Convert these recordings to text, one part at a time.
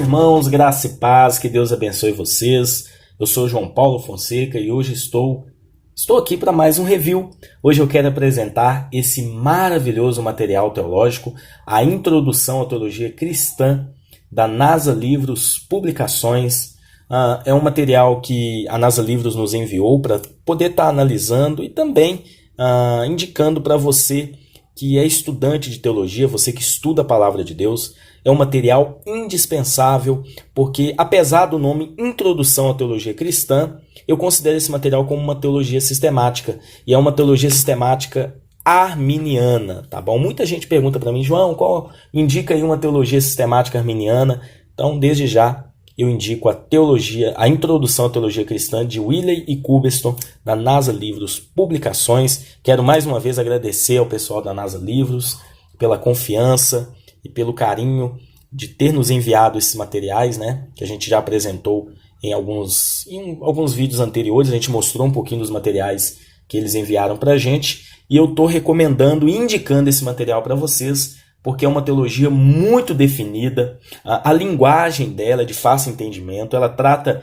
irmãos, graça e paz, que Deus abençoe vocês. Eu sou João Paulo Fonseca e hoje estou aqui para mais um review. Hoje eu quero apresentar esse maravilhoso material teológico, a Introdução à Teologia Cristã, da NASA Livros Publicações. É um material que a NASA Livros nos enviou para poder estar analisando e também indicando para você que é estudante de teologia, você que estuda a Palavra de Deus. É um material indispensável, porque apesar do nome Introdução à Teologia Cristã, eu considero esse material como uma teologia sistemática, e é uma teologia sistemática arminiana, tá bom? Muita gente pergunta para mim, João, indica aí uma teologia sistemática arminiana? Então, desde já, eu indico a Introdução à Teologia Cristã de Willey e Kubeston, da NASA Livros Publicações. Quero mais uma vez agradecer ao pessoal da NASA Livros pela confiança e pelo carinho de ter nos enviado esses materiais, né? Que a gente já apresentou em alguns vídeos anteriores. A gente mostrou um pouquinho dos materiais que eles enviaram para a gente. E eu estou recomendando e indicando esse material para vocês, porque é uma teologia muito definida. A linguagem dela é de fácil entendimento. Ela trata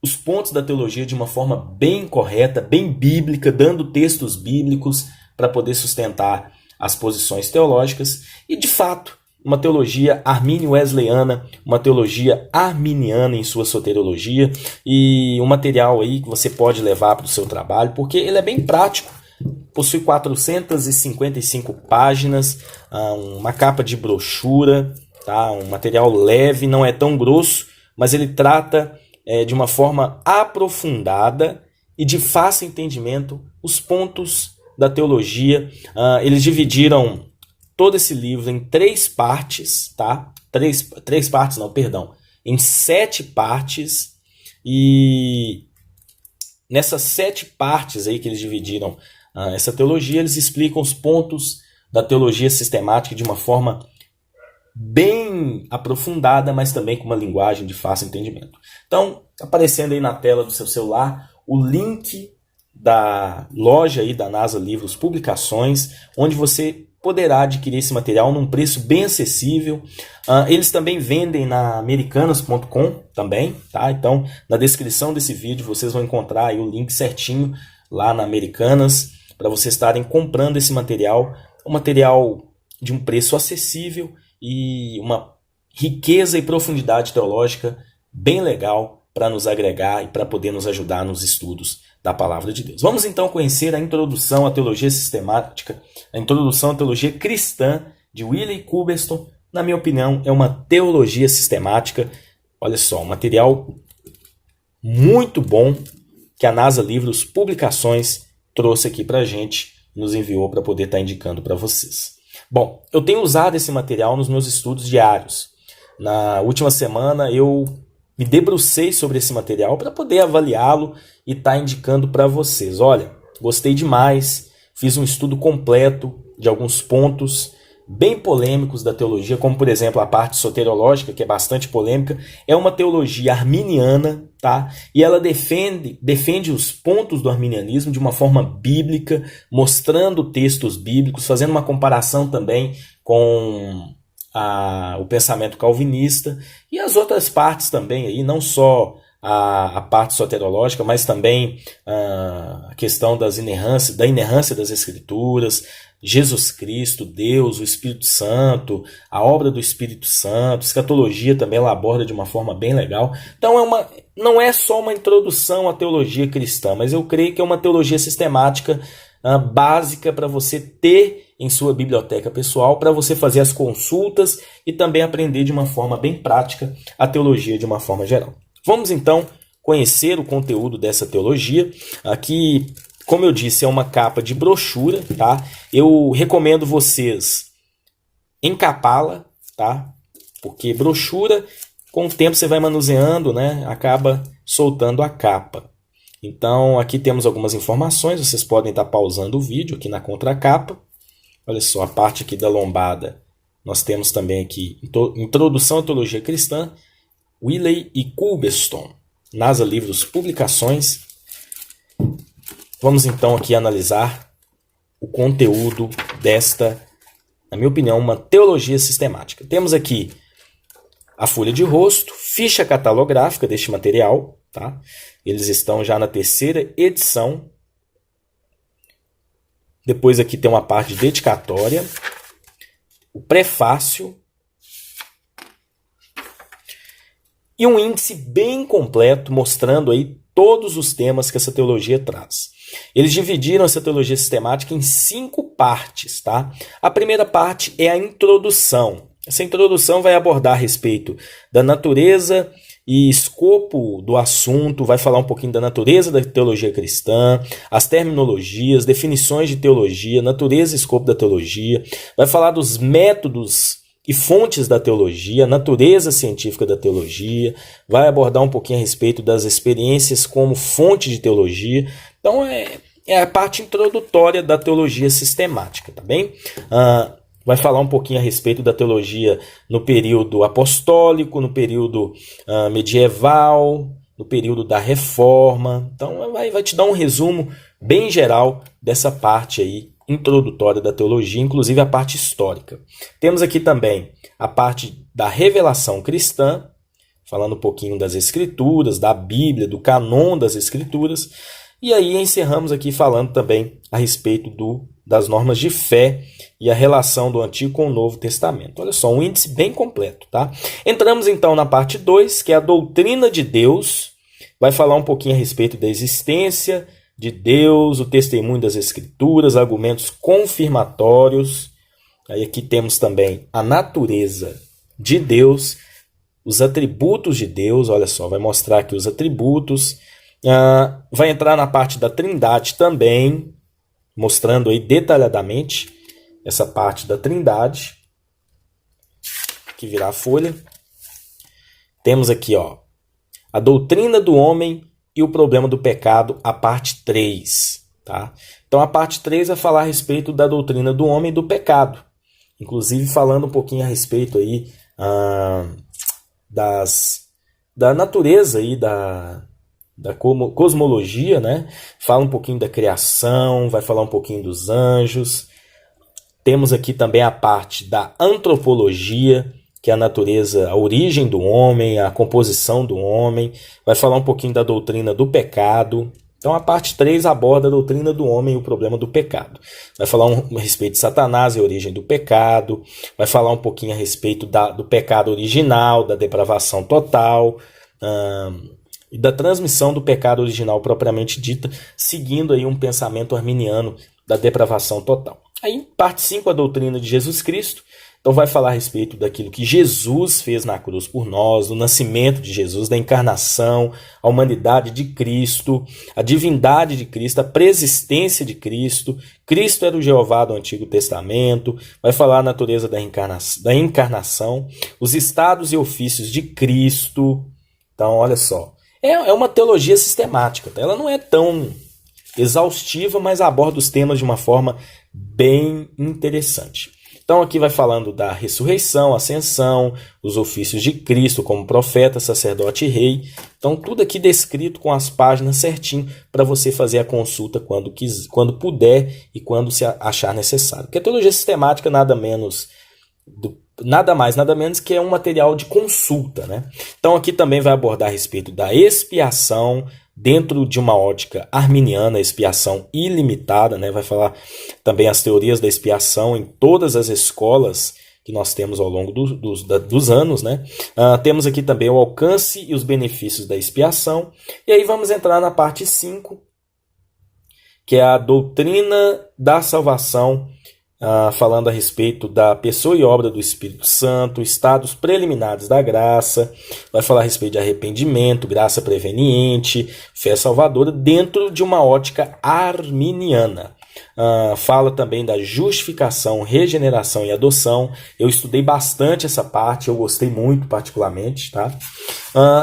os pontos da teologia de uma forma bem correta, bem bíblica, dando textos bíblicos para poder sustentar as posições teológicas. E, de fato, uma teologia armínio-wesleyana, uma teologia arminiana em sua soteriologia, e um material aí que você pode levar para o seu trabalho, porque ele é bem prático, possui 455 páginas, uma capa de brochura, tá? Um material leve, não é tão grosso, mas ele trata de uma forma aprofundada e de fácil entendimento os pontos da teologia. Eles dividiram todo esse livro em 3 partes, tá? Em 7 partes. E nessas 7 partes aí que eles dividiram essa teologia, eles explicam os pontos da teologia sistemática de uma forma bem aprofundada, mas também com uma linguagem de fácil entendimento. Então, aparecendo aí na tela do seu celular o link da loja aí da NASA Livros Publicações, onde você poderá adquirir esse material num preço bem acessível. Eles também vendem na americanas.com também, tá? Então, na descrição desse vídeo vocês vão encontrar aí o link certinho lá na Americanas para vocês estarem comprando esse material. Um material de um preço acessível e uma riqueza e profundidade teológica bem legal para nos agregar e para poder nos ajudar nos estudos da Palavra de Deus. Vamos então conhecer a Introdução à Teologia Sistemática, a Introdução à Teologia Cristã, de Willey Kubeston. Na minha opinião, é uma teologia sistemática. Olha só, um material muito bom que a NASA Livros Publicações trouxe aqui para a gente, nos enviou para poder estar indicando para vocês. Bom, eu tenho usado esse material nos meus estudos diários. Na última semana eu me debrucei sobre esse material para poder avaliá-lo e estar indicando para vocês. Olha, gostei demais, fiz um estudo completo de alguns pontos bem polêmicos da teologia, como por exemplo a parte soteriológica, que é bastante polêmica. É uma teologia arminiana, tá? E ela defende os pontos do arminianismo de uma forma bíblica, mostrando textos bíblicos, fazendo uma comparação também com o pensamento calvinista e as outras partes também, aí, não só a parte soteriológica, mas também a questão da inerrância das Escrituras, Jesus Cristo, Deus, o Espírito Santo, a obra do Espírito Santo, escatologia também ela aborda de uma forma bem legal. Então não é só uma introdução à teologia cristã, mas eu creio que é uma teologia sistemática básica para você ter em sua biblioteca pessoal, para você fazer as consultas e também aprender de uma forma bem prática a teologia de uma forma geral. Vamos então conhecer o conteúdo dessa teologia. Aqui, como eu disse, é uma capa de brochura, tá? Eu recomendo vocês encapá-la, tá? Porque brochura, com o tempo você vai manuseando, né? Acaba soltando a capa. Então, aqui temos algumas informações, vocês podem estar pausando o vídeo aqui na contracapa. Olha só, a parte aqui da lombada, nós temos também aqui Introdução à Teologia Cristã, Willey e Kubeston, NASA Livros Publicações. Vamos então aqui analisar o conteúdo desta, na minha opinião, uma teologia sistemática. Temos aqui a folha de rosto, ficha catalográfica deste material, tá? Eles estão já na 3ª edição. Depois aqui tem uma parte de dedicatória, o prefácio e um índice bem completo mostrando aí todos os temas que essa teologia traz. Eles dividiram essa teologia sistemática em 5 partes, tá? A primeira parte é a introdução. Essa introdução vai abordar a respeito da natureza e escopo do assunto, vai falar um pouquinho da natureza da teologia cristã, as terminologias, definições de teologia, natureza e escopo da teologia, vai falar dos métodos e fontes da teologia, natureza científica da teologia, vai abordar um pouquinho a respeito das experiências como fonte de teologia. Então é a parte introdutória da teologia sistemática, tá bem? Vai falar um pouquinho a respeito da teologia no período apostólico, no período medieval, no período da Reforma. Então vai te dar um resumo bem geral dessa parte aí introdutória da teologia, inclusive a parte histórica. Temos aqui também a parte da revelação cristã, falando um pouquinho das Escrituras, da Bíblia, do canon das Escrituras. E aí encerramos aqui falando também a respeito das normas de fé e a relação do Antigo com o Novo Testamento. Olha só, um índice bem completo, tá? Entramos então na parte 2, que é a doutrina de Deus. Vai falar um pouquinho a respeito da existência de Deus, o testemunho das Escrituras, argumentos confirmatórios. Aí aqui temos também a natureza de Deus, os atributos de Deus. Olha só, vai mostrar aqui os atributos. Vai entrar na parte da Trindade também, mostrando aí detalhadamente essa parte da Trindade. Aqui virar a folha. Temos aqui, ó, a doutrina do homem e o problema do pecado, a parte 3. Tá? Então a parte 3 vai falar a respeito da doutrina do homem e do pecado. Inclusive falando um pouquinho a respeito aí, da natureza aí, da cosmologia, né? Fala um pouquinho da criação, vai falar um pouquinho dos anjos. Temos aqui também a parte da antropologia, que é a natureza, a origem do homem, a composição do homem. Vai falar um pouquinho da doutrina do pecado. Então a parte 3 aborda a doutrina do homem e o problema do pecado. Vai falar a respeito de Satanás e a origem do pecado. Vai falar um pouquinho a respeito do pecado original, da depravação total, e da transmissão do pecado original propriamente dita, seguindo aí um pensamento arminiano da depravação total. Aí, parte 5, a doutrina de Jesus Cristo. Então vai falar a respeito daquilo que Jesus fez na cruz por nós, do nascimento de Jesus, da encarnação, a humanidade de Cristo, a divindade de Cristo, a preexistência de Cristo. Cristo era o Jeová do Antigo Testamento. Vai falar a natureza da encarnação, os estados e ofícios de Cristo. Então, olha só. É uma teologia sistemática. Tá? Ela não é tão exaustiva, mas aborda os temas de uma forma bem interessante. Então aqui vai falando da ressurreição, ascensão, os ofícios de Cristo como profeta, sacerdote e rei. Então tudo aqui descrito com as páginas certinho para você fazer a consulta quando puder e quando se achar necessário. Porque a teologia sistemática nada mais, nada menos que é um material de consulta, né? Então aqui também vai abordar a respeito da expiação, dentro de uma ótica arminiana, expiação ilimitada, né? Vai falar também as teorias da expiação em todas as escolas que nós temos ao longo dos anos, né? Temos aqui também o alcance e os benefícios da expiação. E aí vamos entrar na parte 5, que é a doutrina da salvação, falando a respeito da pessoa e obra do Espírito Santo, estados preliminares da graça, vai falar a respeito de arrependimento, graça preveniente, fé salvadora, dentro de uma ótica arminiana. Fala também da justificação, regeneração e adoção. Eu estudei bastante essa parte, eu gostei muito particularmente. Tá?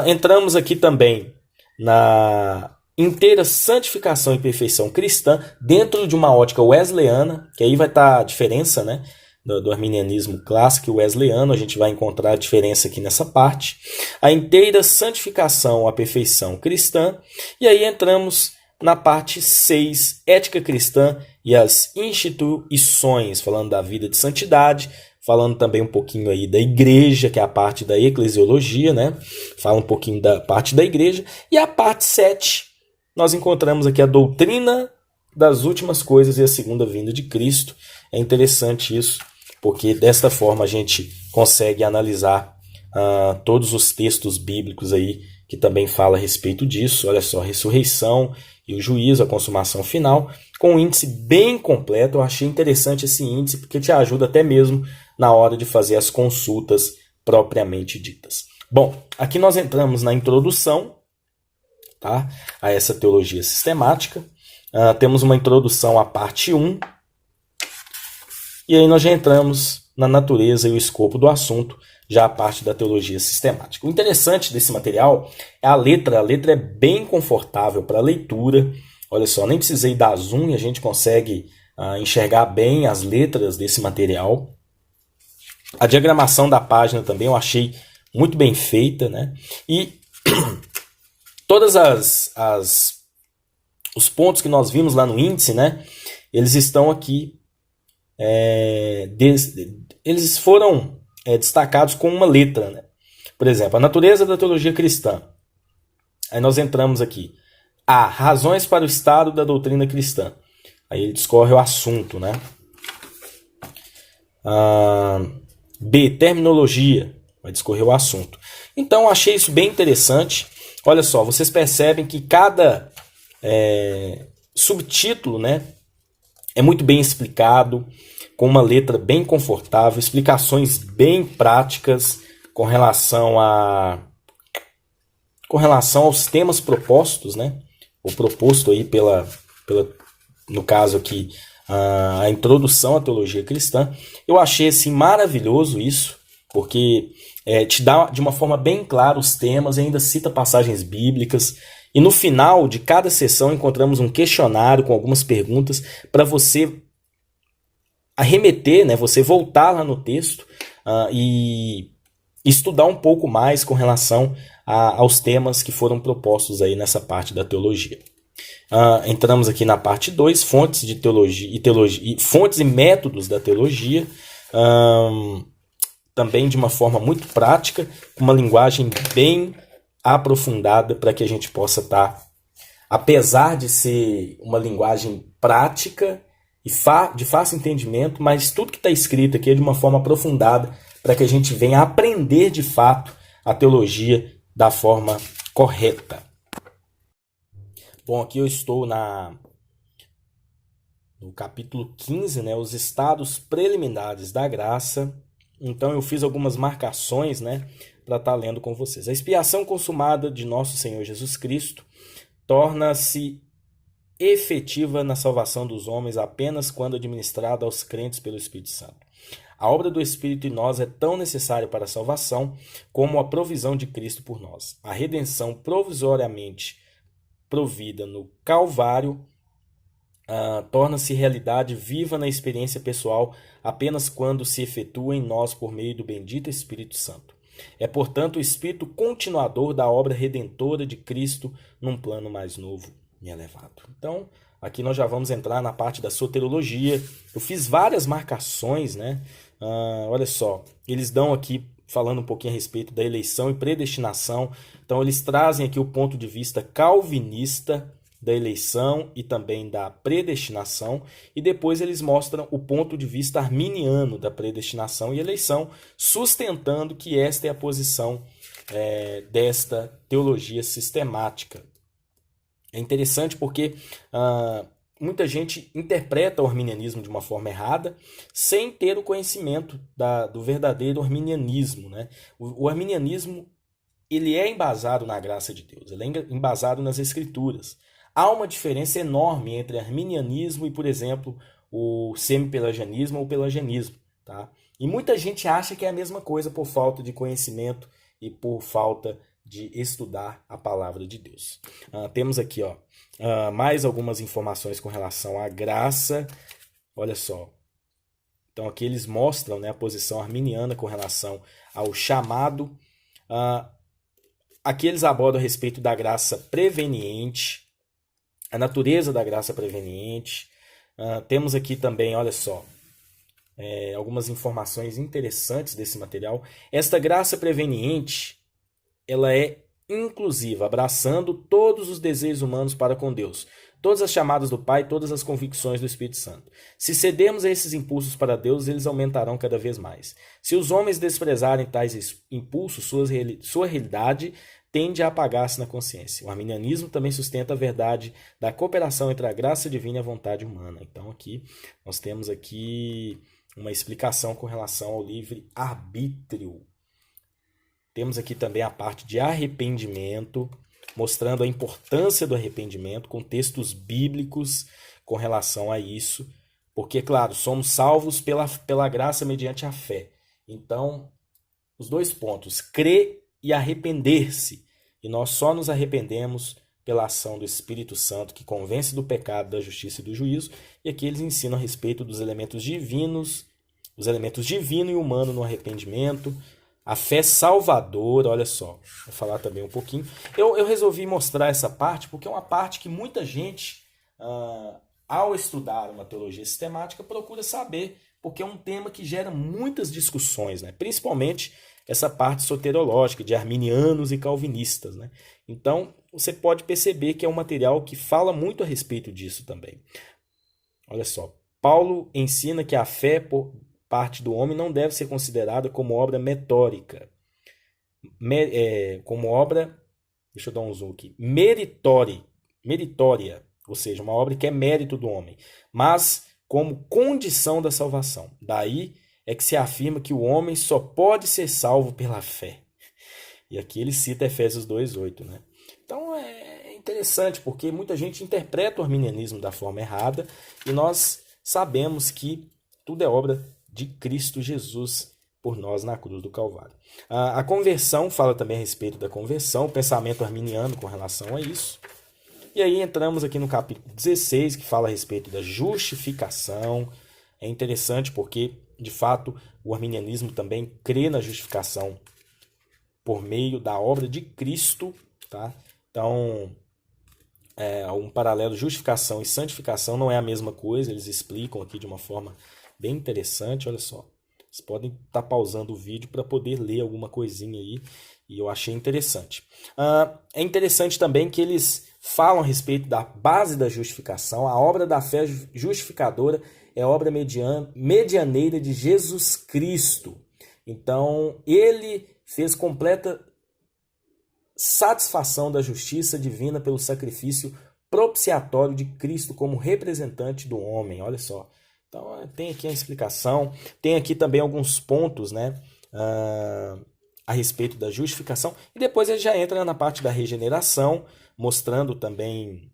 Entramos aqui também na inteira santificação e perfeição cristã dentro de uma ótica wesleyana, que aí vai estar a diferença, né, do arminianismo clássico e wesleyano. A gente vai encontrar a diferença aqui nessa parte. A inteira santificação, a perfeição cristã. E aí entramos na parte 6, ética cristã e as instituições, falando da vida de santidade, falando também um pouquinho aí da igreja, que é a parte da eclesiologia, né? Fala um pouquinho da parte da igreja. E a parte 7, nós encontramos aqui a doutrina das últimas coisas e a segunda vinda de Cristo. É interessante isso, porque desta forma a gente consegue analisar todos os textos bíblicos aí que também fala a respeito disso. Olha só, a ressurreição e o juízo, a consumação final, com um índice bem completo. Eu achei interessante esse índice porque te ajuda até mesmo na hora de fazer as consultas propriamente ditas. Bom, aqui nós entramos na introdução, tá, a essa teologia sistemática. Temos uma introdução à parte 1, e aí nós já entramos na natureza e o escopo do assunto, já a parte da teologia sistemática. O interessante desse material é a letra. A letra é bem confortável para leitura. Olha só, nem precisei dar zoom e a gente consegue enxergar bem as letras desse material. A diagramação da página também eu achei muito bem feita, né? E todas os pontos que nós vimos lá no índice, né? Eles estão aqui, eles foram destacados com uma letra, né? Por exemplo, a natureza da teologia cristã. Aí nós entramos aqui. A. Razões para o estado da doutrina cristã. Aí ele discorre o assunto, né? B. Terminologia. Vai discorrer o assunto. Então, achei isso bem interessante. Olha só, vocês percebem que cada subtítulo, né, é muito bem explicado, com uma letra bem confortável, explicações bem práticas com relação aos temas propostos, né? O proposto aí no caso aqui, a introdução à teologia cristã. Eu achei assim maravilhoso isso, porque te dá de uma forma bem clara os temas e ainda cita passagens bíblicas. E no final de cada sessão encontramos um questionário com algumas perguntas para você arremeter, né, você voltar lá no texto e estudar um pouco mais com relação aos temas que foram propostos aí nessa parte da teologia. Entramos aqui na parte 2, fontes de teologia e fontes e métodos da teologia, também de uma forma muito prática, com uma linguagem bem aprofundada para que a gente possa estar, apesar de ser uma linguagem prática e de fácil entendimento, mas tudo que está escrito aqui é de uma forma aprofundada para que a gente venha aprender de fato a teologia da forma correta. Bom, aqui eu estou no capítulo 15, né, os estados preliminares da graça. Então eu fiz algumas marcações, né, para estar lendo com vocês. A expiação consumada de nosso Senhor Jesus Cristo torna-se efetiva na salvação dos homens apenas quando administrada aos crentes pelo Espírito Santo. A obra do Espírito em nós é tão necessária para a salvação como a provisão de Cristo por nós. A redenção provisoriamente provida no Calvário torna-se realidade viva na experiência pessoal apenas quando se efetua em nós por meio do bendito Espírito Santo. É, portanto, o Espírito continuador da obra redentora de Cristo num plano mais novo e elevado. Então, aqui nós já vamos entrar na parte da soteriologia. Eu fiz várias marcações, né? Olha só, eles dão aqui, falando um pouquinho a respeito da eleição e predestinação. Então, eles trazem aqui o ponto de vista calvinista da eleição e também da predestinação, e depois eles mostram o ponto de vista arminiano da predestinação e eleição, sustentando que esta é a posição desta teologia sistemática. É interessante porque muita gente interpreta o arminianismo de uma forma errada, sem ter o conhecimento do verdadeiro arminianismo, né? O arminianismo, ele é embasado na graça de Deus, ele é embasado nas Escrituras. Há uma diferença enorme entre arminianismo e, por exemplo, o semi-pelagianismo ou pelagianismo, tá? E muita gente acha que é a mesma coisa por falta de conhecimento e por falta de estudar a palavra de Deus. Temos aqui mais algumas informações com relação à graça. Olha só. Então aqui eles mostram, né, a posição arminiana com relação ao chamado. Aqui eles abordam a respeito da graça preveniente, a natureza da graça preveniente. Temos aqui também, olha só, algumas informações interessantes desse material. Esta graça preveniente, ela é inclusiva, abraçando todos os desejos humanos para com Deus, todas as chamadas do Pai, todas as convicções do Espírito Santo. Se cedermos a esses impulsos para Deus, eles aumentarão cada vez mais. Se os homens desprezarem tais impulsos, sua realidade tende a apagar-se na consciência. O arminianismo também sustenta a verdade da cooperação entre a graça divina e a vontade humana. Então aqui nós temos aqui uma explicação com relação ao livre-arbítrio. Temos aqui também a parte de arrependimento, mostrando a importância do arrependimento, com textos bíblicos com relação a isso. Porque, claro, somos salvos pela graça mediante a fé. Então, os dois pontos, crer e arrepender-se. E nós só nos arrependemos pela ação do Espírito Santo, que convence do pecado, da justiça e do juízo. E aqui eles ensinam a respeito dos elementos divinos, os elementos divino e humano no arrependimento, a fé salvadora. Olha só, vou falar também um pouquinho. Eu resolvi mostrar essa parte porque é uma parte que muita gente, ao estudar uma teologia sistemática, procura saber, porque é um tema que gera muitas discussões, né? Principalmente essa parte soterológica de arminianos e calvinistas, né? Então, você pode perceber que é um material que fala muito a respeito disso também. Olha só, Paulo ensina que a fé por parte do homem não deve ser considerada como obra metórica, como obra, deixa eu dar um zoom aqui, meritória, ou seja, uma obra que é mérito do homem, mas como condição da salvação. Daí é que se afirma que o homem só pode ser salvo pela fé. E aqui ele cita Efésios 2:8, né? Então é interessante, porque muita gente interpreta o arminianismo da forma errada, e nós sabemos que tudo é obra de Cristo Jesus por nós na cruz do Calvário. A conversão fala também a respeito da conversão, o pensamento arminiano com relação a isso. E aí entramos aqui no capítulo 16, que fala a respeito da justificação. É interessante porque, de fato, o arminianismo também crê na justificação por meio da obra de Cristo, tá? Então, um paralelo, justificação e santificação não é a mesma coisa, eles explicam aqui de uma forma bem interessante. Olha só, vocês podem estar pausando o vídeo para poder ler alguma coisinha aí, e eu achei interessante. É interessante também que eles falam a respeito da base da justificação. A obra da fé justificadora é a obra medianeira de Jesus Cristo. Então, ele fez completa satisfação da justiça divina pelo sacrifício propiciatório de Cristo como representante do homem. Olha só. Então, tem aqui a explicação. Tem aqui também alguns pontos, né, a respeito da justificação. E depois ele já entra na parte da regeneração, mostrando também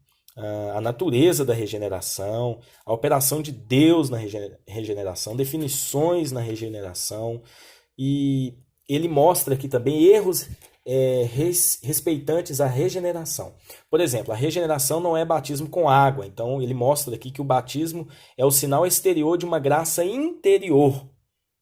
a natureza da regeneração, a operação de Deus na regeneração, definições na regeneração. E ele mostra aqui também erros respeitantes à regeneração. Por exemplo, a regeneração não é batismo com água. Então ele mostra aqui que o batismo é o sinal exterior de uma graça interior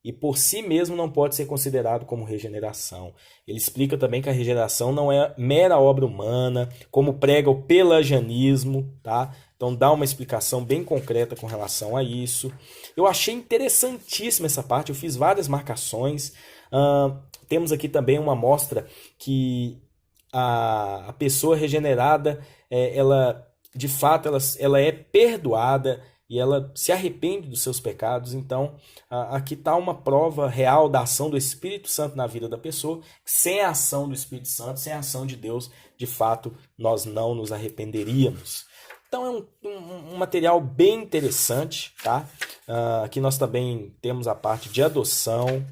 e por si mesmo não pode ser considerado como regeneração. Ele explica também que a regeneração não é mera obra humana, como prega o pelagianismo, tá? Então dá uma explicação bem concreta com relação a isso. Eu achei interessantíssima essa parte, eu fiz várias marcações. Temos aqui também uma amostra que a pessoa regenerada, ela de fato ela é perdoada e ela se arrepende dos seus pecados. Então aqui está uma prova real da ação do Espírito Santo na vida da pessoa. Sem a ação do Espírito Santo, sem a ação de Deus, de fato nós não nos arrependeríamos. Então é um material bem interessante, tá? Aqui nós também temos a parte de adoção,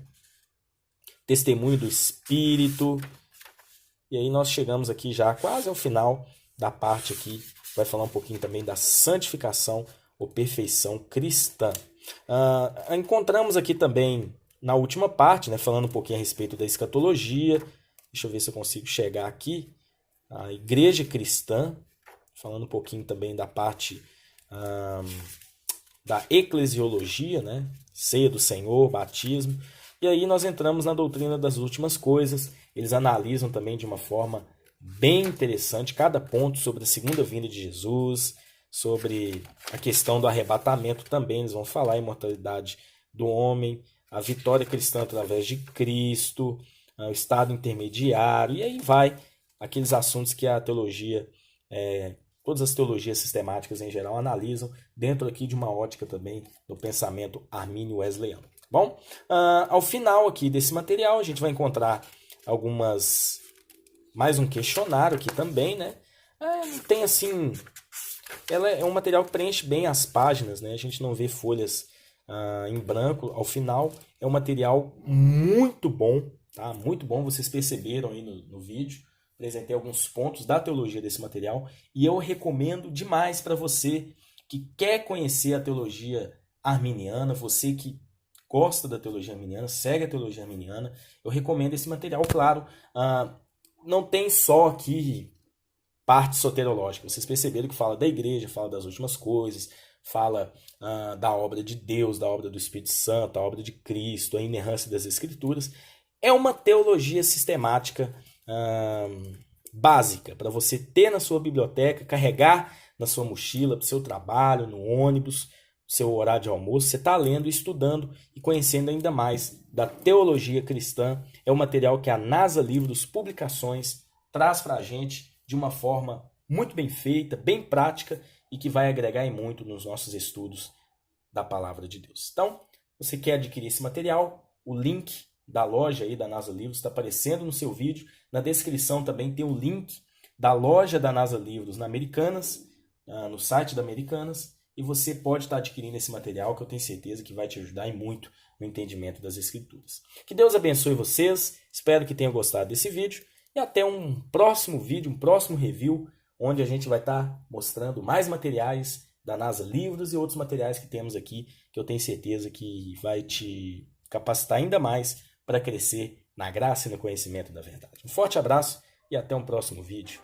testemunho do Espírito. E aí nós chegamos aqui já quase ao final da parte aqui. Vai falar um pouquinho também da santificação ou perfeição cristã. Encontramos aqui também na última parte, né, falando um pouquinho a respeito da escatologia. Deixa eu ver se eu consigo chegar aqui. A igreja cristã, falando um pouquinho também da parte da eclesiologia, né, ceia do Senhor, batismo. E aí nós entramos na doutrina das últimas coisas. Eles analisam também de uma forma bem interessante cada ponto sobre a segunda vinda de Jesus, sobre a questão do arrebatamento também. Eles vão falar a imortalidade do homem, a vitória cristã através de Cristo, o estado intermediário, e aí vai aqueles assuntos que a teologia, todas as teologias sistemáticas em geral analisam dentro aqui de uma ótica também do pensamento armínio wesleyano. Bom, ao final aqui desse material a gente vai encontrar mais um questionário aqui também, né? Tem assim, ela é um material que preenche bem as páginas, né? A gente não vê folhas em branco ao final. É um material muito bom, tá? Muito bom, vocês perceberam aí no vídeo. Apresentei alguns pontos da teologia desse material e eu recomendo demais para você que quer conhecer a teologia arminiana, você que gosta da teologia arminiana, segue a teologia arminiana, eu recomendo esse material, claro. Não tem só aqui parte soterológica, vocês perceberam que fala da igreja, fala das últimas coisas, fala da obra de Deus, da obra do Espírito Santo, a obra de Cristo, a inerrância das Escrituras. É uma teologia sistemática básica para você ter na sua biblioteca, carregar na sua mochila, para o seu trabalho, no ônibus, seu horário de almoço. Você está lendo, estudando e conhecendo ainda mais da teologia cristã. É um material que a NASA Livros Publicações traz para a gente de uma forma muito bem feita, bem prática e que vai agregar em muito nos nossos estudos da Palavra de Deus. Então, você quer adquirir esse material, o link da loja aí da NASA Livros está aparecendo no seu vídeo. Na descrição também tem o link da loja da NASA Livros na Americanas, no site da Americanas, e você pode estar adquirindo esse material que eu tenho certeza que vai te ajudar e muito no entendimento das Escrituras. Que Deus abençoe vocês, espero que tenham gostado desse vídeo e até um próximo vídeo, um próximo review, onde a gente vai estar mostrando mais materiais da NASA Livros e outros materiais que temos aqui, que eu tenho certeza que vai te capacitar ainda mais para crescer na graça e no conhecimento da verdade. Um forte abraço e até um próximo vídeo.